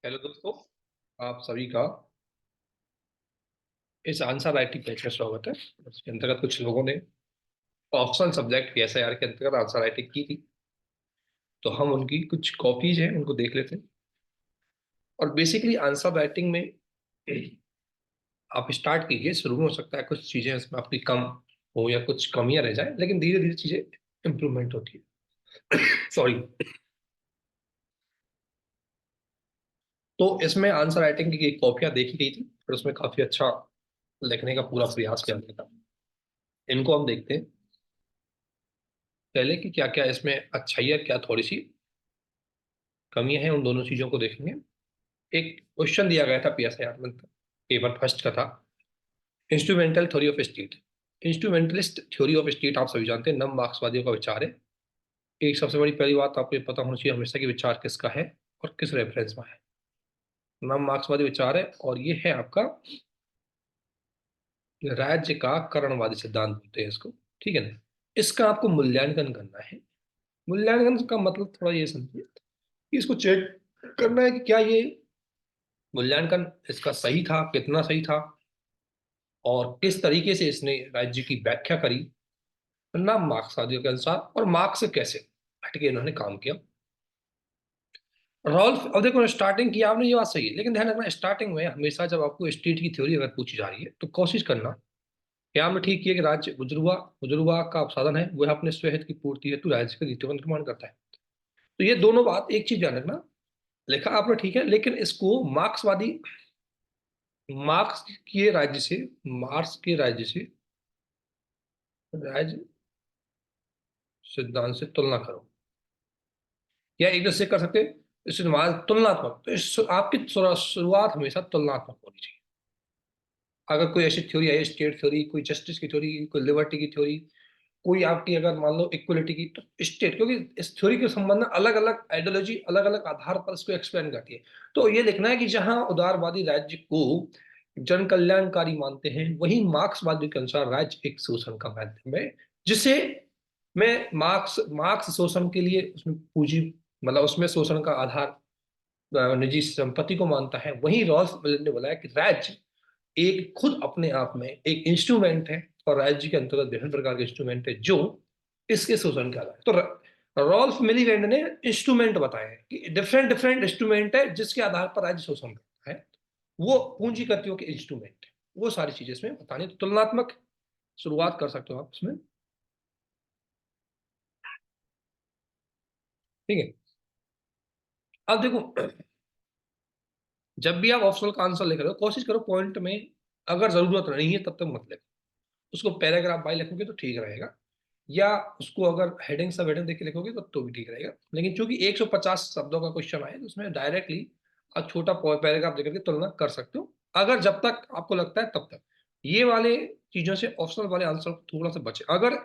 Hello दोस्तों। आप सभी का इस आंसर राइटिंग बैच में स्वागत है। इसके अंतर्गत कुछ लोगों ने ऑप्शनल सब्जेक्ट पीएसआईआर के अंतर्गत आंसर राइटिंग की थी, तो हम उनकी कुछ कॉपीज हैं उनको देख लेते हैं। और बेसिकली आंसर राइटिंग में आप स्टार्ट कीजिए। शुरू में हो सकता है कुछ चीजें इसमें आपकी कम हो या कुछ कमियां रह जाए, लेकिन धीरे धीरे चीजें इंप्रूवमेंट होती है। सॉरी। तो इसमें आंसर राइटिंग की कॉपियां देखी गई थी और उसमें काफी अच्छा लिखने का पूरा प्रयास किया गया था। इनको हम देखते हैं पहले कि क्या क्या इसमें अच्छाई है, क्या थोड़ी सी कमियां हैं, उन दोनों चीजों को देखेंगे। एक क्वेश्चन दिया गया था पीएसआईआर में, पेपर फर्स्ट का था, instrumental theory of state. Instrumentalist theory of state आप सभी जानते हैं, नव मार्क्सवादियों का विचार है। एक सबसे बड़ी पहली बात आपको ये पता होना चाहिए हमेशा कि विचार किसका है और किस रेफरेंस में है। नव मार्क्सवादी विचार है और ये है आपका राज्य का करणवादी सिद्धांत बोलते हैं इसको। ठीक है ना। इसका आपको मूल्यांकन करना है। मूल्यांकन का मतलब थोड़ा ये समझिए कि इसको चेक करना है कि क्या ये मूल्यांकन इसका सही था, कितना सही था, और किस तरीके से इसने राज्य की व्याख्या करी ना मार्क्सवादियों के अनुसार, और मार्क्स से कैसे हटके इन्होंने काम किया। रॉल्फ, अब देखो स्टार्टिंग की आपने, ये बात सही है, लेकिन ध्यान रखना स्टार्टिंग में हमेशा जब आपको स्टेट की थ्योरी अगर पूछी जा रही है तो कोशिश करना कि आपने ठीक किया कि राज्य बुजुर्गवा बुजुर्गवा का साधन है, वह अपने स्वहित की पूर्ति हेतु राज्य के नीतियों का निर्माण करता है। तो ये दोनों बात, एक चीज ध्यान रखना, लिखा आपने ठीक है, लेकिन इसको मार्क्सवादी, मार्क्स के राज्य से, मार्क्स के राज्य से राज्य सिद्धांत से तुलना करो, या एक दूसरे से कर सकते हैं। इससे तुलनात्मक, तो आपकी शुरुआत हमेशा तुलनात्मक होनी चाहिए। अगर कोई ऐसी थ्योरी है, स्टेट थ्योरी, कोई जस्टिस की थ्योरी, कोई लिबर्टी की थ्योरी, कोई आपकी अगर मान लो इक्वलिटी की, तो स्टेट, क्योंकि इस थ्योरी के संबंध में अलग अलग आइडियोलॉजी अलग अलग आधार पर इसको एक्सप्लेन करती है। तो ये लिखना है कि जहां उदारवादी राज्य को जन कल्याणकारी मानते हैं, वही मार्क्सवादी के अनुसार राज्य एक शोषण का माध्यम है, जिसे मैं मार्क्स मार्क्स शोषण के लिए उसमें पूंजी, मतलब उसमें शोषण का आधार निजी संपत्ति को मानता है। वहीं रॉल्फ मिलर ने बोला है कि राज्य एक खुद अपने आप में एक इंस्ट्रूमेंट है, और राज्य के अंतर्गत विभिन्न प्रकार के इंस्ट्रूमेंट है जो इसके शोषण के आधार। तो रॉल्फ मिलीलैंड ने इंस्ट्रूमेंट बताए हैं कि डिफरेंट डिफरेंट इंस्ट्रूमेंट है जिसके आधार पर राज्य शोषण करता है। वो पूंजीपतियों के इंस्ट्रूमेंट है, वो सारी चीजें इसमें बतानी। तो तुलनात्मक शुरुआत कर सकते हो आप इसमें। ठीक है। अब देखो, जब भी आप ऑप्शनल का आंसर लिख रहे हो कोशिश करो पॉइंट में, अगर जरूरत नहीं है तब तक मत लिखो। उसको पैराग्राफ बाय लिखोगे तो ठीक रहेगा, या उसको अगर हेडिंग सब हेडिंग देख के लिखोगे तो भी ठीक रहेगा। लेकिन चूंकि 150 शब्दों का क्वेश्चन आए तो उसमें डायरेक्टली आप छोटा पैराग्राफ देकर के तुलना कर सकते हो, अगर जब तक आपको लगता है तब तक। ये वाले चीजों से ऑप्शनल वाले आंसर थोड़ा सा बचे। अगर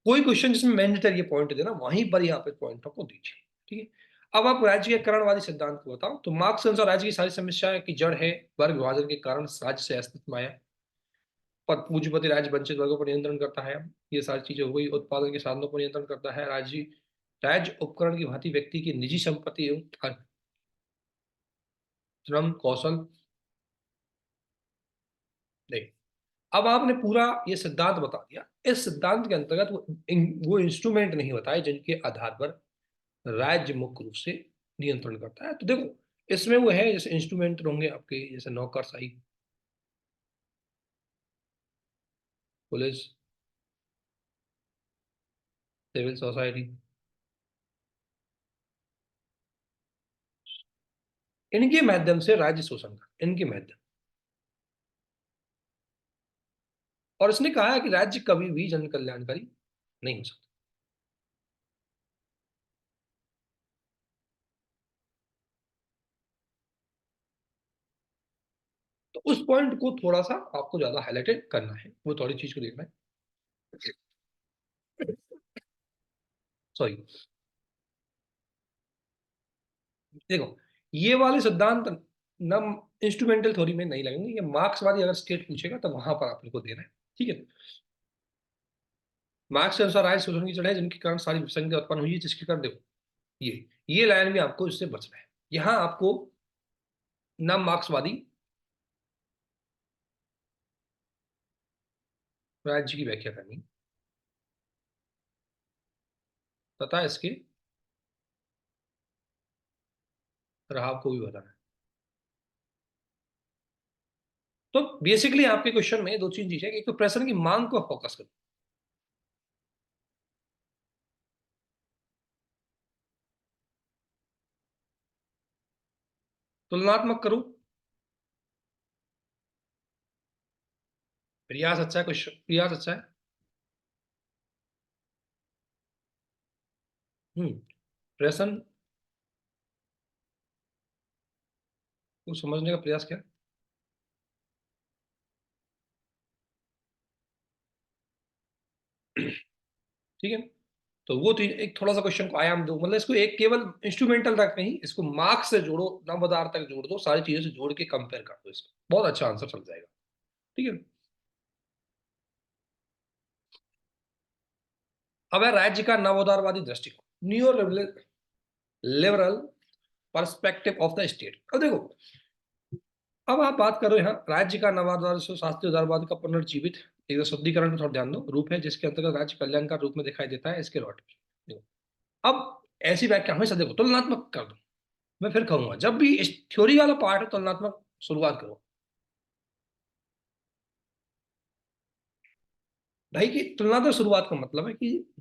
कोई क्वेश्चन जिसमें मैंडेटरी ये पॉइंट देना, वहीं पर यहाँ पे पॉइंटों को दीजिए। ठीक है। अब आप राज्य के करणवादी सिद्धांत को बताओ। तो मार्क्स के अनुसार राज्य की सारी समस्याएं की जड़ है वर्ग विभाजन के कारण राज्य से अस्तित्व में आया। पर पूंजीपति राज्य वंचित वर्गों पर नियंत्रण करता है। ये सारी चीजें हो गई। उत्पादन के साधनों पर नियंत्रण करता है राज्य। राज्य उपकरण की भांति व्यक्ति की निजी संपत्ति एवं श्रम कौशल नहीं। अब आपने पूरा ये सिद्धांत बता दिया। इस सिद्धांत के अंतर्गत वो इंस्ट्रूमेंट नहीं बताए जिनके आधार पर राज्य मुख्य रूप से नियंत्रण करता है। तो देखो इसमें वो है, जैसे इंस्ट्रूमेंट होंगे आपके, जैसे नौकरशाही, पुलिस, सिविल सोसाइटी, इनके माध्यम से राज्य शोषण कर, इनके माध्यम। और इसने कहा है कि राज्य कभी भी जन कल्याणकारी नहीं हो सकता। तो उस पॉइंट को थोड़ा सा आपको ज्यादा हाईलाइटेड करना है, वो थोड़ी चीज को देखना है। सॉरी। देखो ये वाले सिद्धांत नम इंस्ट्रूमेंटल थ्योरी में नहीं लगेंगे। ये मार्क्सवादी अगर स्टेट पूछेगा तो वहां पर आपको देना है। ठीक है। मार्क्स के अनुसार राज्य शोषण की जड़ है जिनके कारण सारी विसंगति उत्पन्न हुई है, जिसके कारण देखो ये लाइन भी आपको इससे बचना है। यहाँ आपको न मार्क्सवादी राज्य की व्याख्या करनी तथा इसके प्रभाव को भी बताना है। तो बेसिकली आपके क्वेश्चन में दो तीन चीजें, एक तो प्रश्न की मांग को फोकस करो, तुलनात्मक करो, प्रयास अच्छा है, क्वेश्चन प्रयास अच्छा है। प्रश्न को समझने का प्रयास क्या। ठीक है, तो वो तो एक थोड़ा सा क्वेश्चन को आयाम दो, मतलब इसको एक केवल इंस्ट्रूमेंटल तक नहीं, इसको मार्क्स से जोड़ो, नवाधार तक जोड़ दो, सारी चीजों से जोड़ के कंपेयर कर दो, इसको बहुत अच्छा आंसर चल जाएगा। ठीक है। अब है राज्य का नवोदारवादी दृष्टिकोण, new liberal perspective of the state. अब देखो, अब आप बात करो यहाँ राज्य का नवाचार शास्त्रीय उदारवाद का पुनर्जीवित एक तो शुद्धिकरण पर थोड़ा ध्यान दो, रूप है जिसके अंतर्गत राज्य कल्याण का रूप में दिखाई देता है, इसके लौट देखो। अब ऐसी व्याख्या हमेशा देखो तुलनात्मक कर दो, मैं फिर कहूंगा जब भी इस थ्योरी वाला पार्ट है तुलनात्मक शुरुआत करो। भाई की तुलनात्मक शुरुआत का मतलब है कि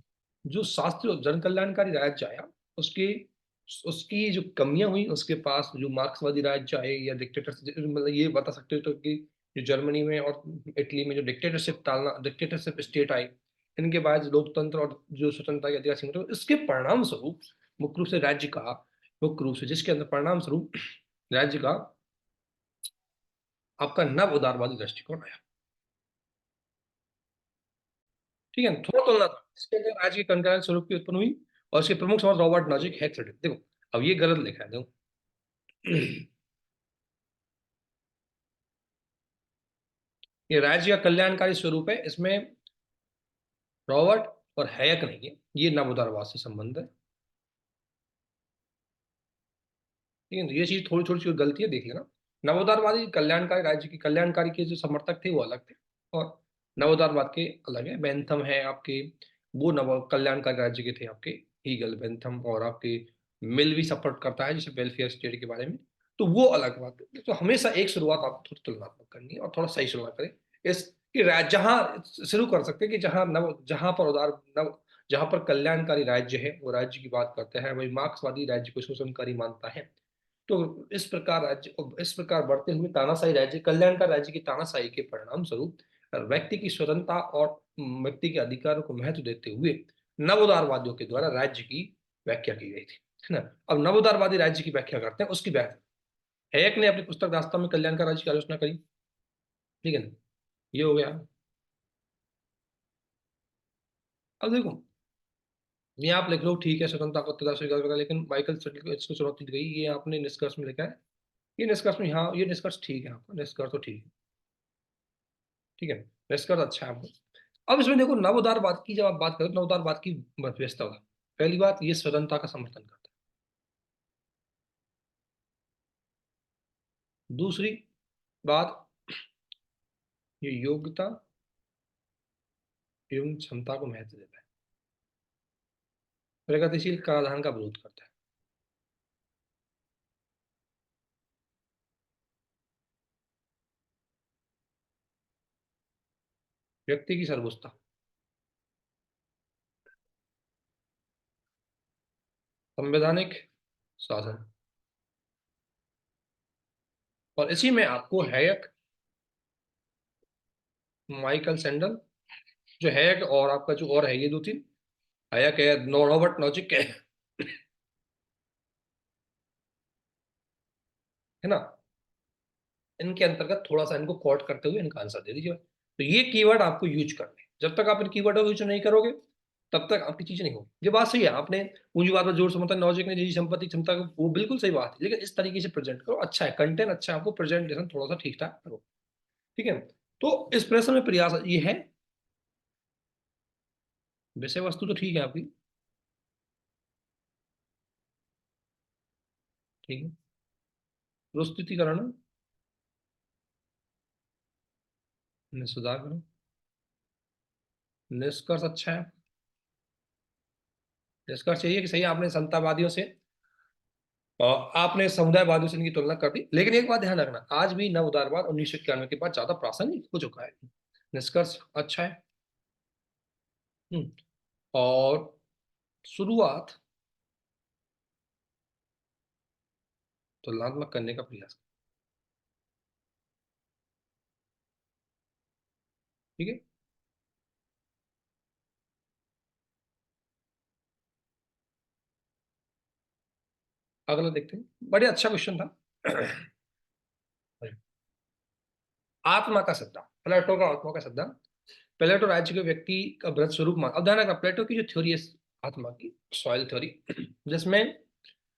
जो शास्त्र जन कल्याणकारी राज्य आया, उसके उसकी जो कमियां हुई, उसके पास जो मार्क्सवादी राज्य आए या डिक्टेटर, मतलब ये बता सकते हो तो कि जो जर्मनी में और इटली में जो डिक्टेटरशिप स्टेट आई, इनके बाद लोकतंत्र और जो स्वतंत्रता के अधिकार सीमित हुए, इसके परिणाम स्वरूप मुख्य रूप से राज्य का, मुख्य रूप से जिसके अंदर परिणाम स्वरूप राज्य का आपका नव उदारवादी दृष्टिकोण आया। ठीक है, थोड़ा तुलना था इसके अंदर राज्य के कंकरेंट स्वरूप की उत्पन्न हुई, और इसके प्रमुख समाज रॉबर्ट नॉजिक हैक्स। देखो, अब ये गलत लिखा है, देखो ये राज्य का कल्याणकारी स्वरूप है, इसमें रॉबर्ट और हैक नहीं है, ये नवोदारवाद से संबंध है। ठीक है, तो ये चीज थोड़ी छोटी छोटी गलती है, देख लेना। नवोदारवादी कल्याणकारी राज्य की कल्याणकारी के जो समर्थक थे वो अलग थे, और नवोदारवाद के अलग है। बेंथम है आपके, वो नव कल्याणकारी राज्य के थे आपके, ईगल बेंथम, और आपके मिल भी सपोर्ट करता है जैसे वेलफेयर स्टेट के बारे में। तो वो अलग बात है, तो हमेशा एक शुरुआत आपको थोड़ी तुलनात्मक करनी है और थोड़ा सही शुरुआत करें इस कि जहां शुरू कर सकते हैं कि जहां पर उदार नव जहां पर कल्याणकारी राज्य है वो राज्य की बात करते हैं, वही मार्क्सवादी राज्य को शोषणकारी मानता है। तो इस प्रकार बढ़ते हुए तानाशाही राज्य, कल्याण का राज्य की तानाशाही के परिणाम स्वरूप व्यक्ति की स्वतंत्रता और व्यक्ति के अधिकारों को महत्व देते हुए नवोदारवादियों के द्वारा राज्य की व्याख्या की गई थी, है ना। अब नवोदारवादी राज्य की व्याख्या करते हैं, उसकी व्याख्या हैक ने अपनी पुस्तक रास्ता में कल्याण का राज्य की आलोचना करी। ठीक है ना, ये हो गया। अब देखो, ये आप लिख लो ठीक है, स्वतंत्रता को तथा स्वीकार करा, लेकिन माइकल सेटल को इसको चुनौती दी गई, ये आपने निष्कर्ष में लिखा है। ये निष्कर्ष में, हाँ ये निष्कर्ष ठीक है, आपका निष्कर्ष तो ठीक है। ठीक है, निष्कर्ष अच्छा है आपका। अब इसमें देखो, नवोदारवाद की जब आप बात करें, नवोदारवाद की व्यवस्था होगा। पहली बात, ये स्वतंत्रता का समर्थन करता है। दूसरी बात, ये योग्यता एवं क्षमता को महत्व देता है। प्रगतिशील कराधान का विरोध करता है। व्यक्ति की सर्वोच्चता, संवैधानिक शासन, और इसी में आपको हैक, माइकल सैंडल, जो हैक और आपका जो और है ये दो तीन, हैक है, रॉबर्ट नॉजिक है ना, इनके अंतर्गत थोड़ा सा इनको कोट करते हुए इनका आंसर दे दीजिए। तो ये कीवर्ड आपको यूज करने हैं। जब तक आप इन कीवर्ड को यूज नहीं करोगे तब तक आपकी चीज नहीं होगी। ये बात सही है, आपने पूंजीवाद पर जोर समर्थन लॉजिक ने जी संपत्ति क्षमता को, वो बिल्कुल सही बात है, लेकिन इस तरीके से प्रेजेंट करो, अच्छा है कंटेंट, अच्छा है, आपको प्रेजेंटेशन थोड़ा सा ठीक ठाक करो। ठीक है, तो इस प्रश्न में प्रयास ये है, विषय वस्तु तो ठीक है आपकी। ठीक है, प्रस्तुतिकरण में सुधार करो। निष्कर्ष अच्छा है। निष्कर्ष यही है कि सही आपने समतावादियों से और आपने समुदायवादियों से इनकी तुलना कर दी, लेकिन एक बात ध्यान रखना, आज भी नव उदारवाद 1991 के बाद ज्यादा प्रासंगिक हो चुका है। निष्कर्ष अच्छा है। हम्म, और शुरुआत तुलनात्मक करने का प्रयास। ठीक है। अगला देखते हैं, बड़े अच्छा क्वेश्चन था। आत्मा का सिद्धांत, प्लेटो का आत्मा का सिद्धांत। प्लेटो राज्य के व्यक्ति का बृहत स्वरूप मान, अब ध्यान रखना प्लेटो की जो थ्योरी है आत्मा की, सॉइल थ्योरी, जिसमें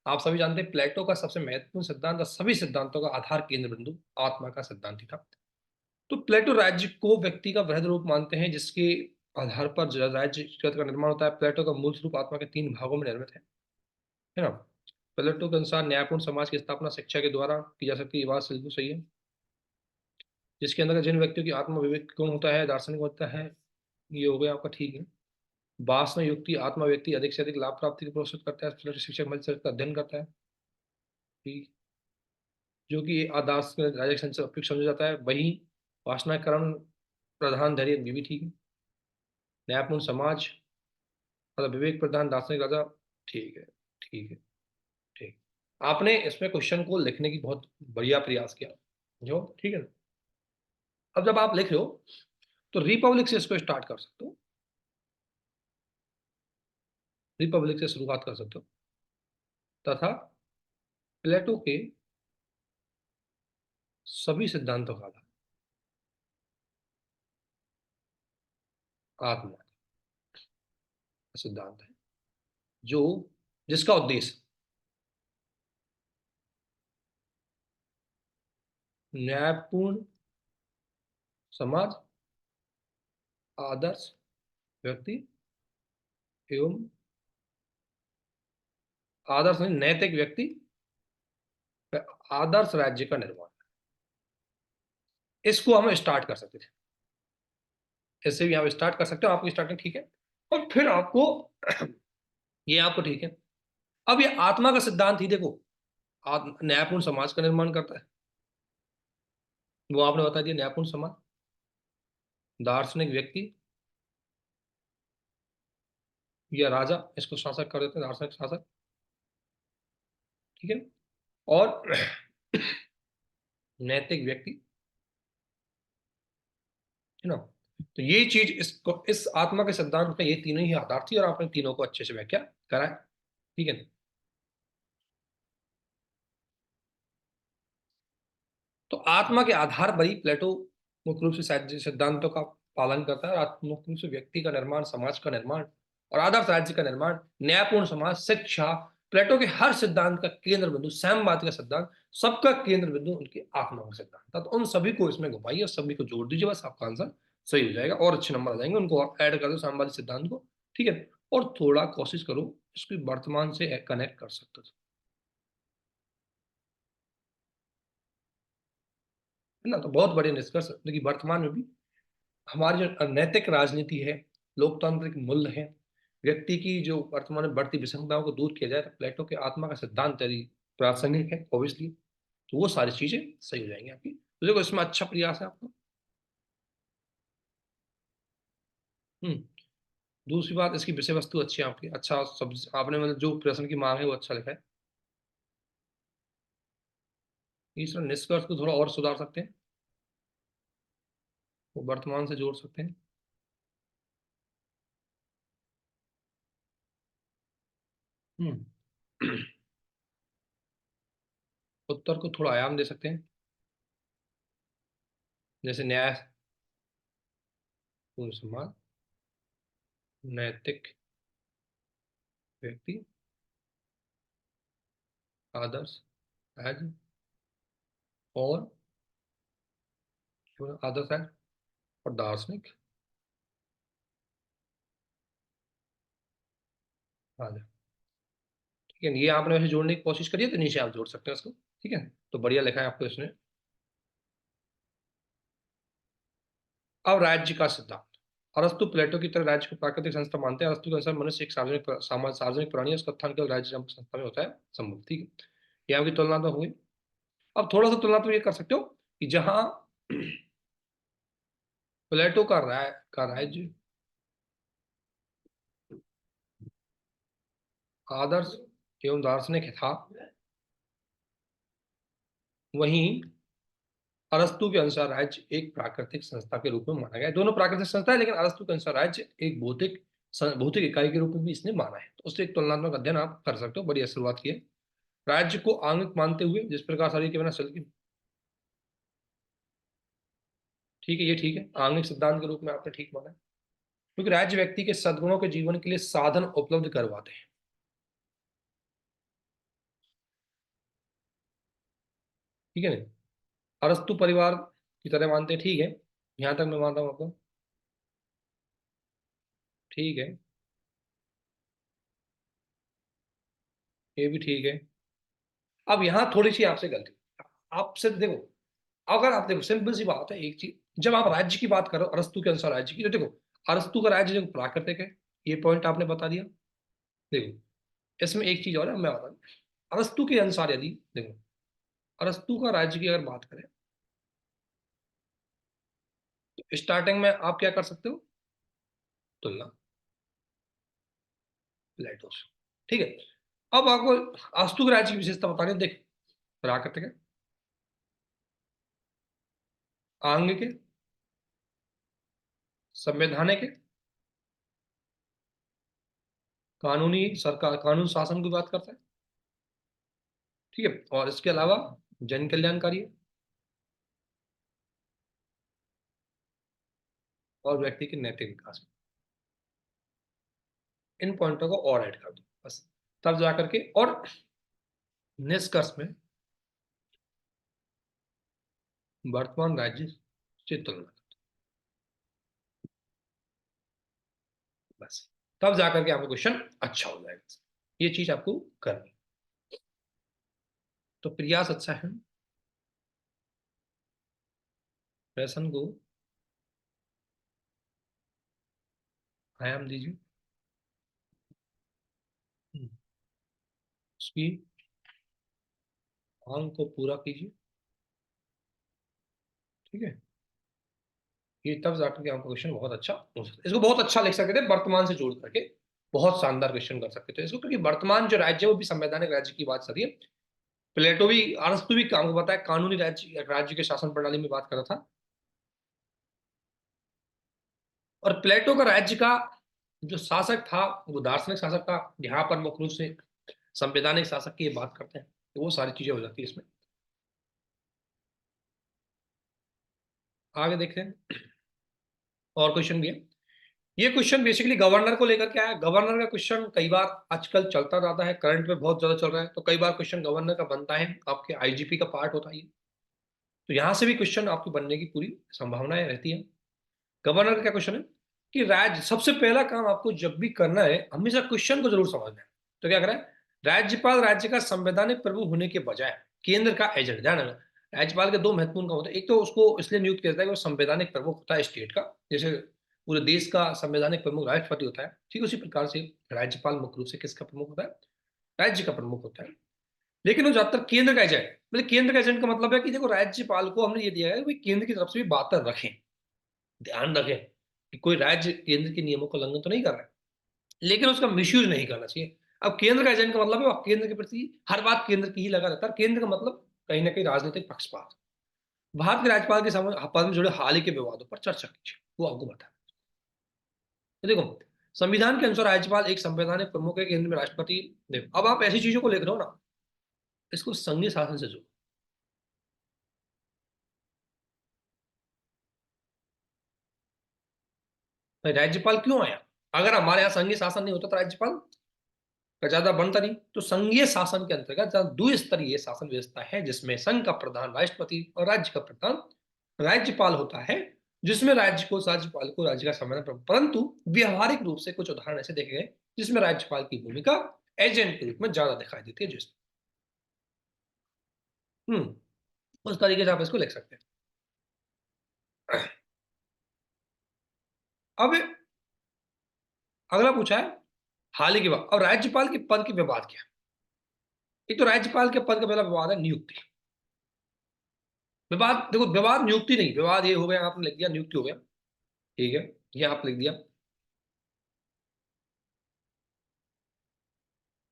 आप सभी जानते हैं प्लेटो का सबसे महत्वपूर्ण सिद्धांत और सभी सिद्धांतों का आधार केंद्र बिंदु आत्मा का सिद्धांत ही था। तो प्लेटो राज्य को व्यक्ति का वृहद रूप मानते हैं, जिसके आधार पर राज्य जगत का निर्माण होता है। प्लेटो का मूल स्वरूप आत्मा के तीन भागों में निर्मित है ना। प्लेटो के अनुसार न्यायपूर्ण समाज की स्थापना शिक्षा के द्वारा की जा सकती है, ये बात बिल्कुल सही है। जिसके अंदर जिन व्यक्तियों की आत्म विवेक गुण होता है, दार्शनिक होता है, ये हो गया आपका, ठीक है। वासना युक्ति आत्मा व्यक्ति अधिक से अधिक लाभ प्राप्ति की प्रोत्साहित करता है, शिक्षक मत का अध्ययन करता है, ठीक, जो कि आदर्श राजक से उपयुक्त समझा जाता है। वही वासनाकरण प्रधान धैर्य, ये भी ठीक है। न्यायपूर्ण समाज मतलब विवेक प्रधान दार्शनिक राजा, ठीक है, ठीक है, ठीक। आपने इसमें क्वेश्चन को लिखने की बहुत बढ़िया प्रयास किया, जो ठीक है ना। अब जब आप लिख रहे हो तो रिपब्लिक से इसको स्टार्ट कर सकते हो, रिपब्लिक से शुरुआत कर सकते हो, तथा प्लेटो के सभी सिद्धांतों का आत्मा का सिद्धांत है, जो जिसका उद्देश्य न्यायपूर्ण समाज, आदर्श व्यक्ति एवं आदर्श नहीं, नैतिक व्यक्ति, आदर्श राज्य का निर्माण, इसको हम स्टार्ट कर सकते थे। इससे भी आप स्टार्ट कर सकते हो, आपकी स्टार्टिंग ठीक है। और फिर आपको ये आपको ठीक है। अब ये आत्मा का सिद्धांत ही देखो, न्यायपूर्ण समाज का निर्माण करता है, वो आपने बता दिया, न्यायपूर्ण समाज, दार्शनिक व्यक्ति या राजा, इसको शासक कर देते हैं, दार्शनिक शासक, ठीक है। और नैतिक व्यक्ति, है ना। तो ये चीज इस आत्मा के सिद्धांत का ये तीनों ही आधार थी, और आपने तीनों को अच्छे से व्याख्या करा है, ठीक है। तो आत्मा के आधार पर ही प्लेटो मुख्य रूप से सिद्धांतों का पालन करता है, और मुख्य रूप से व्यक्ति का निर्माण, समाज का निर्माण और आदर्श राज्य का निर्माण, न्यायपूर्ण समाज, शिक्षा, प्लेटो के हर सिद्धांत का केंद्र बिंदु, सैमवाद का सिद्धांत, सबका केंद्र बिंदु उनकी आत्मा का सिद्धांत था। तो उन सभी को इसमें घुमाइए और सभी को जोड़ दीजिए, बस आपका आंसर सही हो जाएगा और अच्छे नंबर आ जाएंगे। उनको ऐड कर दो साम्यवादी सिद्धांत को, ठीक है। और थोड़ा कोशिश करो इसको वर्तमान से कनेक्ट कर सकते हो, है ना। तो बहुत बड़े निष्कर्ष, देखिए वर्तमान में भी हमारी जो नैतिक राजनीति है, लोकतांत्रिक मूल्य है, व्यक्ति की जो वर्तमान में बढ़ती विसंगताओं को दूर किया जाए, तो प्लेटो के आत्मा का सिद्धांत यदि प्रासंगिक है ऑब्वियसली, तो वो सारी चीजें सही हो जाएंगी आपकी। तो देखो इसमें अच्छा प्रयास है आपका। हम्म। दूसरी बात, इसकी विषय वस्तु अच्छी है आपकी, अच्छा सब आपने मतलब जो प्रश्न की मांग है वो अच्छा लिखा है। तीसरा, निष्कर्ष को थोड़ा और सुधार सकते हैं, वो वर्तमान से जोड़ सकते हैं। हम्म। उत्तर को थोड़ा आयाम दे सकते हैं, जैसे न्याय पूर्ण समाज, नैतिक व्यक्ति, आदर्श राज्य, और आदर्श राज्य और दार्शनिक राज्य, ठीक है। ये आपने वैसे जोड़ने की कोशिश करी है, तो नीचे आप जोड़ सकते हैं उसको। ठीक है, तो बढ़िया लिखा है आपको इसने। अब राज्य का सिद्धांत। अरस्तु प्लेटो की तरह राज्य को प्राकृतिक संस्था मानते हैं। अरस्तु के अनुसार मनुष्य एक सार्वजनिक प्राणी है, उसका उत्थान केवल राज्य संस्था में होता है संभव। ठीक है, ये आपकी तुलनात्मक होगी। अब थोड़ा सा तुलनात्मक ये कर सकते हो कि जहां प्लेटो का राज्य आदर्श एवं दार्शनिक था, वहीं अरस्तु के अनुसार राज्य एक प्राकृतिक संस्था के रूप में माना गया है। दोनों प्राकृतिक संस्था है, लेकिन अरस्तु के अनुसार राज्य एक भौतिक इकाई के रूप में भी इसने माना है। तो उससे एक तुलनात्मक अध्ययन आप कर सकते हो। बढ़िया शुरुआत की है। राज्य को आंगिक मानते हुए जिस प्रकार शरीर के बिना चल की, ठीक है, ये ठीक है, आंगिक सिद्धांत के रूप में आपने ठीक माना है, क्योंकि राज्य व्यक्ति के सद्गुणों के जीवन के लिए साधन उपलब्ध करवाते हैं। ठीक है नहीं, अरस्तु परिवार की तरह मानते हैं, ठीक है, यहां तक मैं मानता हूं आपको, ठीक है, ये भी ठीक है। अब यहां थोड़ी सी आपसे गलती, आपसे देखो, अगर आप देखो सिंपल सी बात है एक चीज, जब आप राज्य की बात करो अरस्तु के अनुसार राज्य की, तो देखो अरस्तु का राज्य जो प्राकृतिक है, ये पॉइंट आपने बता दिया। देखो इसमें एक चीज और है, मैं बता दूं, अरस्तु के अनुसार यदि देखो अरस्तु का राज्य की अगर बात करें, तो स्टार्टिंग में आप क्या कर सकते हो, तुलना प्लेटो से। ठीक है, अब आपको अरस्तु के राज्य की विशेषता बतानी है। देख, प्राकृतिक है, आंगिक है, संवैधानिक है, कानूनी सरकार कानून शासन की बात करता है, ठीक है, और इसके अलावा जन कल्याणकारी है, और व्यक्ति के नैतिक विकास में। इन पॉइंटों को और ऐड कर दो बस, तब जाकर के, और निष्कर्ष में वर्तमान राज्य से तुलना, बस तब जाकर के आपका क्वेश्चन अच्छा हो जाएगा। ये चीज आपको करनी, तो प्रयास अच्छा है, प्रश्न को आयाम दीजिए, उसकी अंक को पूरा कीजिए। ठीक है, ये तब जाकर के आपका क्वेश्चन बहुत अच्छा हो सकता है। इसको बहुत अच्छा लिख सकते थे वर्तमान से जोड़ करके, बहुत शानदार क्वेश्चन कर सकते थे इसको, क्योंकि वर्तमान जो राज्य है वो भी संवैधानिक राज्य की बात कर रही है। प्लेटो भी, अरस्तु भी काम को बताया कानूनी राज्य राज्य के शासन प्रणाली में बात कर रहा था, और प्लेटो का राज्य का जो शासक था वो दार्शनिक शासक था। यहाँ पर मुख्य रूप से संवैधानिक शासक की बात करते हैं, तो वो सारी चीजें हो जाती है इसमें। आगे देखते हैं, और क्वेश्चन भी है। ये क्वेश्चन बेसिकली गवर्नर को लेकर के आया। गवर्नर का क्वेश्चन कई बार आजकल चलता रहता है, करंट में बहुत ज्यादा चल रहा है, तो कई बार क्वेश्चन गवर्नर का बनता है, आपके आईजीपी का पार्ट होता है ये। तो यहां से भी क्वेश्चन आपके बनने की पूरी संभावनाएं रहती है। गवर्नर का क्या क्वेश्चन है कि राज्य, सबसे पहला काम आपको जब भी करना है हमेशा क्वेश्चन को जरूर समझना है। तो क्या करें, राज्यपाल राज्य का संवैधानिक प्रभु होने के बजाय केंद्र का एजेंट। ध्यान रखना, राज्यपाल के दो महत्वपूर्ण काम होते हैं। एक तो उसको इसलिए नियुक्त किया जाता है कि वो संवैधानिक प्रमुख होता है स्टेट का, जैसे पूरे देश का संवैधानिक प्रमुख राष्ट्रपति होता है, ठीक उसी प्रकार से राज्यपाल मुख्य रूप से किसका प्रमुख होता है, राज्य का प्रमुख होता है। लेकिन वो ज्यादातर केंद्र का एजेंट, मतलब केंद्र का एजेंट का मतलब है कि देखो राज्यपाल को हमने ये दिया है कि केंद्र की तरफ से भी बात रखें, ध्यान रखें कि कोई राज्य केंद्र के नियमों का उल्लंघन तो नहीं कर रहा है, लेकिन उसका मिसयूज नहीं करना चाहिए। अब केंद्र का एजेंट का मतलब है केंद्र के प्रति हर बात केंद्र की ही लगा रहता है। केंद्र का मतलब कहीं ना कहीं राजनीतिक पक्षपात। भारत के राज्यपाल के सामने पद में जुड़े हाल ही के विवादों पर चर्चा कीजिए, वो आपको बता। तो देखो, संविधान के अनुसार राज्यपाल एक संवैधानिक प्रमुख है, केंद्र में राष्ट्रपति। देखो अब आप ऐसी चीजों को लिख रहे हो ना, इसको संघीय शासन से जोड़ो। भाई राज्यपाल क्यों आया, अगर हमारे यहाँ संघीय शासन नहीं होता तो राज्यपाल का ज्यादा बनता नहीं। तो संघीय शासन के अंतर्गत द्विस्तरीय शासन व्यवस्था है, जिसमें संघ का प्रधान राष्ट्रपति और राज्य का प्रधान राज्यपाल होता है, जिसमें राज्यपाल को राज्य का संविधान, परंतु व्यवहारिक रूप से कुछ उदाहरण ऐसे देखे गए जिसमें राज्यपाल की भूमिका एजेंट के रूप में ज्यादा दिखाई देती है। जिस उस तरीके से आप इसको लिख सकते हैं। अब अगला पूछा है हाल ही के बाद, और राज्यपाल के पद के विवाद क्या है। एक तो राज्यपाल के पद का पहला विवाद है नियुक्ति। विवाद देखो, विवाद नियुक्ति नहीं, विवाद ये हो गया, आपने लिख दिया नियुक्ति हो गया, ठीक है, ये आप लिख दिया।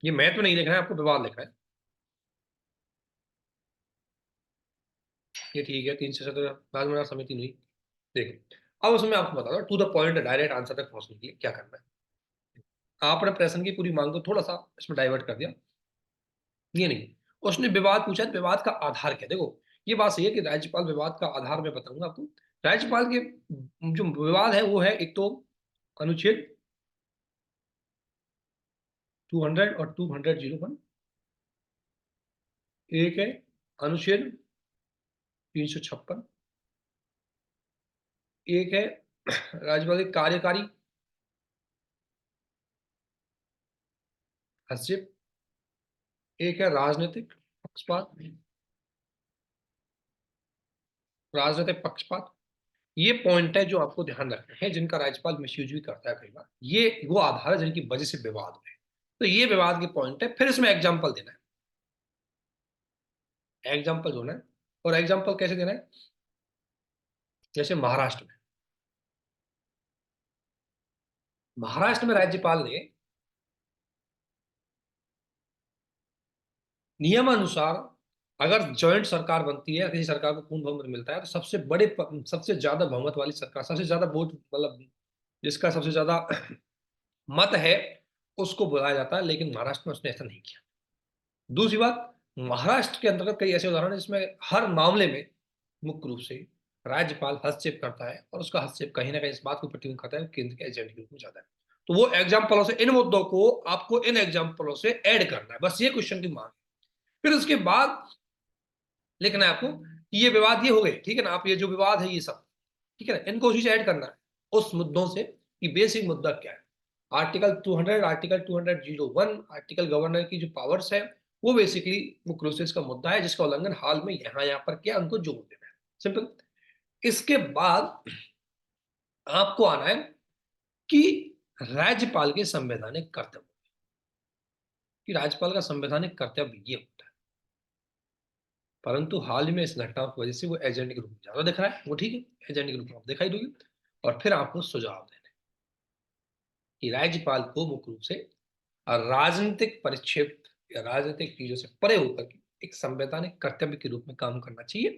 ये महत्व नहीं लिखना है आपको, विवाद लिखना है। ये ठीक है, 3 से 7 राजमंडल समिति नहीं। देखो अब उसमें आपको बता दो, to the point direct answer तक पहुंचने के लिए क्या करना है। आपने प्रश्न की पूरी मांग को थोड़ा सा इसमें डाइवर्ट कर दिया। ये नहीं, उसने विवाद पूछा, विवाद का आधार क्या। देखो ये बात सही है कि राज्यपाल विवाद का आधार मैं बताऊंगा आपको। राज्यपाल के जो विवाद है वो है, एक तो अनुच्छेद 200 और 201, एक है अनुच्छेद 356, एक है राज्यपाल की कार्यकारी हस्तक्षेप, एक है राजनीतिक पक्षपात, राजनीतिक पक्षपात। ये पॉइंट है जो आपको ध्यान रखना है, जिनका राज्यपाल मिसयूज भी करता है कई बार। ये वो आधार है जिनकी वजह से विवाद है। तो ये विवाद के पॉइंट है, फिर इसमें एग्जाम्पल देना है, एग्जाम्पल होना है। और एग्जाम्पल कैसे देना है, जैसे महाराष्ट्र में राज्यपाल ने नियमानुसार, अगर जॉइंट सरकार बनती है, किसी सरकार को पूर्ण बहुमत मिलता है, तो सबसे ज्यादा बहुमत वाली सरकार, सबसे ज्यादा वोट, मतलब जिसका सबसे ज्यादा मत है, उसको बुलाया जाता है। लेकिन महाराष्ट्र में उसने ऐसा नहीं किया। दूसरी बात, महाराष्ट्र के अंतर्गत कई ऐसे उदाहरण हैं जिसमें हर मामले में मुख्य रूप से राज्यपाल हस्तक्षेप करता है, और उसका हस्तक्षेप कहीं ना कहीं इस बात को प्रतिबिंबित करता है कि केंद्र के एजेंडे के रूप में जाता है। तो वो एग्जाम्पलों से, इन मुद्दों को आपको इन एग्जाम्पलों से ऐड करना है, बस ये क्वेश्चन की मांग है। फिर उसके बाद लिखना है आपको कि ये विवाद ये हो गए, ठीक है ना, आप ये जो विवाद है ये सब, ठीक है ना, इनको उसी से ऐड करना है उस मुद्दों से कि बेसिक मुद्दा क्या है। आर्टिकल 200, आर्टिकल 201, आर्टिकल गवर्नर की जो पावर्स है, वो बेसिकली मुख्य रूप से इसका मुद्दा है, जिसका उल्लंघन हाल में यहाँ पर किया, उनको जोड़ देना है, सिंपल। इसके बाद आपको आना है कि राज्यपाल के संवैधानिक कर्तव्य, कि राज्यपाल का संवैधानिक कर्तव्य ये होता है। परंतु हाल ही में इस घटना की वजह से वो एजेंट के रूप में ज्यादा दिख रहा है, वो ठीक है, एजेंट के रूप में आप दिखाई दोगे। और फिर आपको सुझाव देना है कि राज्यपाल को मुख्य रूप से राजनीतिक परिक्षेप या राजनीतिक चीजों से परे होकर के एक संवैधानिक कर्तव्य के रूप में काम करना चाहिए,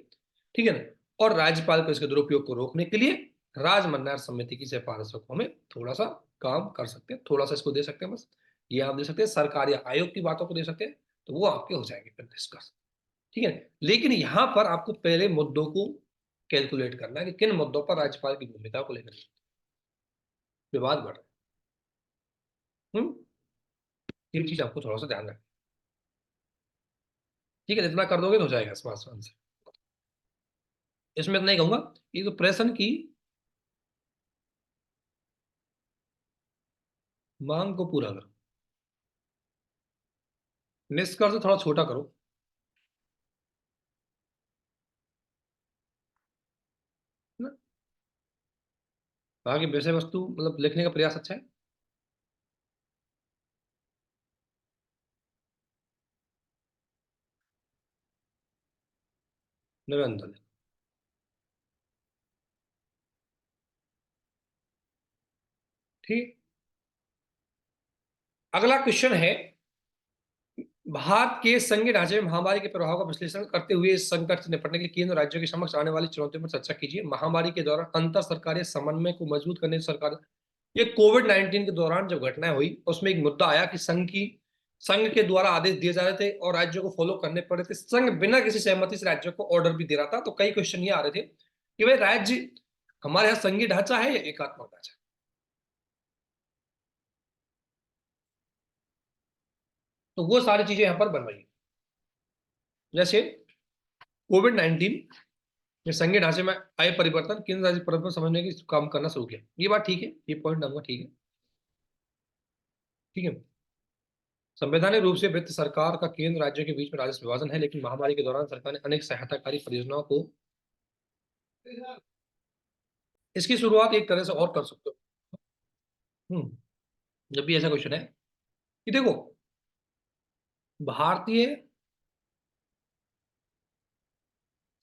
ठीक है ना। और राज्यपाल को इसके दुरुपयोग को रोकने के लिए राजमन्यार समिति की सिफारिशों को हमें थोड़ा सा काम कर सकते हैं, थोड़ा सा इसको दे सकते हैं, बस ये आप दे सकते हैं। सरकार या आयोग की बातों को दे सकते हैं, तो वो आपके हो जाएंगे फिर डिस्कस, ठीक है। लेकिन यहां पर आपको पहले मुद्दों को कैलकुलेट करना है कि किन मुद्दों पर राज्यपाल की भूमिका को लेकर विवाद बढ़ रहा है। ये चीज आपको थोड़ा सा ध्यान रखना, ठीक है, इतना कर दोगे तो हो जाएगा इस बात आंसर। इसमें इतना ही कहूंगा, ये तो प्रश्न की मांग को पूरा करो, निष्कर्ष थोड़ा छोटा करो ना। बाकी विषय वस्तु मतलब लिखने का प्रयास अच्छा है। निरंतर, ठीक। अगला क्वेश्चन है, भारत के संघीय ढांचे में महामारी के प्रभाव का विश्लेषण करते हुए इस संकट से निपटने के लिए केंद्र राज्यों के समक्ष आने वाली चुनौतियों पर चर्चा कीजिए। महामारी के दौरान अंतर सरकारी समन्वय को मजबूत करने से सरकार, ये कोविड-19 के दौरान जब घटनाएं हुई, उसमें एक मुद्दा आया कि संघ के द्वारा आदेश दिए जा रहे थे और राज्यों को फॉलो करने पड़ रहे थे। संघ बिना किसी सहमति से राज्यों को ऑर्डर भी दे रहा था। तो कई क्वेश्चन ये आ रहे थे कि भाई राज्य, हमारे यहाँ संघीय ढांचा है या एकात्मक ढांचा। तो वो सारी चीजें यहाँ पर बन रही है। जैसे कोविड-19 में संघीय ढांचे में आए परिवर्तन, केंद्र राज्य परस्पर समझने की काम करना शुरू किया। ये बात ठीक है, ये पॉइंट डालूंगा, ठीक है, ठीक है। संवैधानिक रूप से वित्त सरकार का केंद्र राज्यों के बीच में राजस्व विभाजन है, लेकिन महामारी के दौरान सरकार ने अनेक सहायताकारी परियोजनाओं को, इसकी शुरुआत एक तरह से और कर सकते हो। जब भी ऐसा क्वेश्चन है कि देखो, भारतीय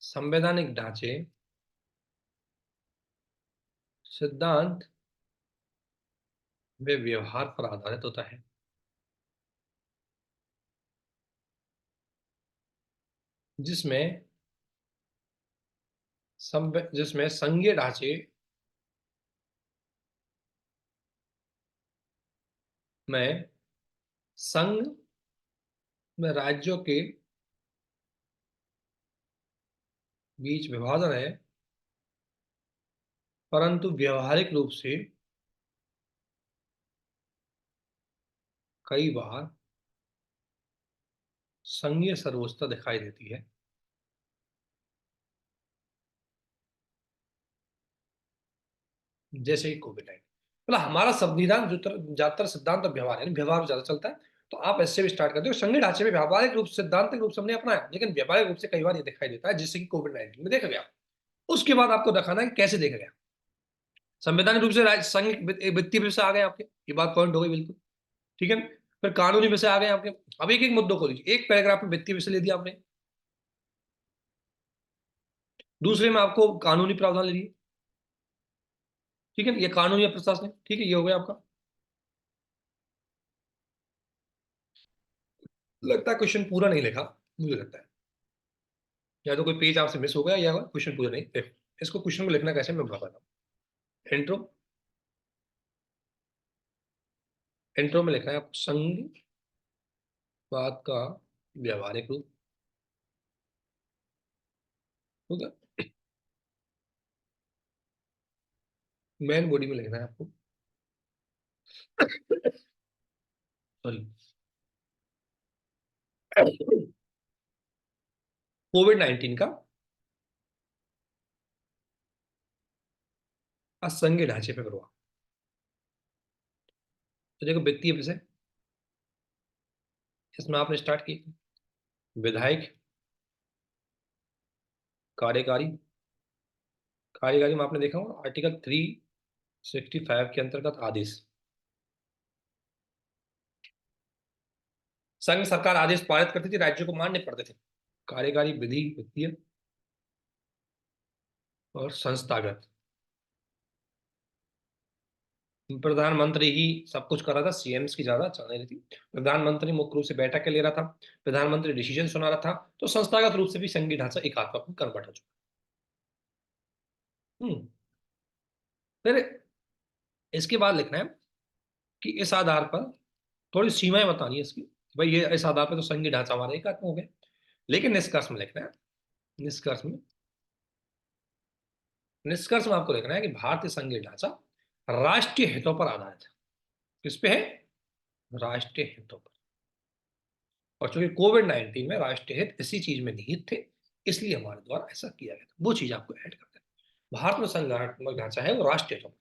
संवैधानिक ढांचे, सिद्धांत वे व्यवहार पर आधारित होता है, जिसमें जिसमें संघीय ढांचे में संघ में राज्यों के बीच विभाजन है, परंतु व्यवहारिक रूप से कई बार संघीय सर्वोच्चता दिखाई देती है। जैसे ही कोविड-19, मतलब हमारा संविधान ज्यादातर सिद्धांत और व्यवहार, यानी व्यवहार ज्यादा चलता है। तो आप ऐसे भी स्टार्ट करते हो, संघीय ढांचे में व्यावहारिक रूप से, सैद्धांतिक रूप से हमने अपनाया, लेकिन व्यावहारिक रूप से कई बार ये दिखाई देता है, जिससे कि कोविड-19 में देखा गया। उसके बाद आपको दिखाना है कि कैसे देखा गया। संवैधानिक रूप से संघ वित्तीय विषय आ गए आपके, ये बात पॉइंट हो गई बिल्कुल, ठीक है। फिर कानूनी विषय आ गए आपके। अब एक एक मुद्दों को लीजिए, एक पैराग्राफ में वित्तीय विषय ले दिया आपने, दूसरे में आपको कानूनी प्रावधान ले लिए, ठीक है, ये कानूनी या प्रशासनिक, ठीक है, ये हो गया आपका। लगता है क्वेश्चन पूरा नहीं लिखा, मुझे लगता है, या तो कोई पेज आपसे मिस हो गया या क्वेश्चन पूरा नहीं। देखो, इसको क्वेश्चन को लिखना कैसे मैं बताता हूँ। इंट्रो, इंट्रो में लिखना है आपको संघवाद का व्यवहारिक रूप, ठीक है। मेन बॉडी में लिखना है आपको, सॉरी, कोविड-19 का असंघीय ढांचे पे प्रभाव। तो देखो, वित्तीय विषय, इसमें आपने स्टार्ट की विधायक, कार्यकारी, कार्यकारी में आपने देखा होगा आर्टिकल 365 के अंतर्गत आदेश, संघ सरकार आदेश पारित करती थी, राज्यों को मान्य पड़ते थे। कार्यकारी, विधि, वित्तीय और संस्थागत। प्रधानमंत्री ही सब कुछ कर रहा था, सीएम्स की ज्यादा चल रही थी। प्रधानमंत्री मुख्य रूप से बैठकें ले रहा था, प्रधानमंत्री डिसीजन सुना रहा था। तो संस्थागत रूप से भी संघीय ढांचा एकात्मक में कन्वर्ट हो चुका। फिर इसके बाद लिखना है कि इस आधार पर थोड़ी सीमाएं बतानी है इसकी, भाई ये इस आधार पर तो संघीय ढांचा हमारा एकात्मक हो गया। लेकिन निष्कर्ष में लिखना है, निष्कर्ष में, निष्कर्ष में आपको लिखना है कि भारतीय संघीय ढांचा राष्ट्रीय हितों पर आधारित है। किस पे है? राष्ट्रीय हितों पर। और चूंकि कोविड-19 में राष्ट्रीय हित इसी चीज में निहित थे, इसलिए हमारे द्वारा ऐसा किया गया था। वो चीज आपको ऐड करते हैं। भारत में संघात्मक ढांचा है वो राष्ट्रीय हितों पर,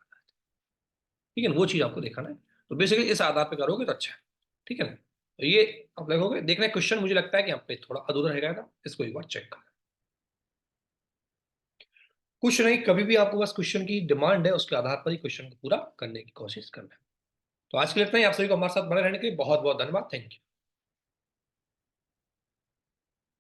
ठीक है, वो चीज आपको दिखाना है। तो बेसिकली इस आधार पर करोगे तो अच्छा है, ठीक है ना। तो ये आप लगोगे देखना, क्वेश्चन मुझे लगता है कि यहाँ पे थोड़ा अधूरा रह गया था, इसको एक बार चेक करना। कुछ नहीं, कभी भी आपको बस क्वेश्चन की डिमांड है, उसके आधार पर ही क्वेश्चन को पूरा करने की कोशिश करना है। तो आज के लिए इतना ही। आप सभी को हमारे साथ बने रहने के लिए बहुत बहुत धन्यवाद। Thank you.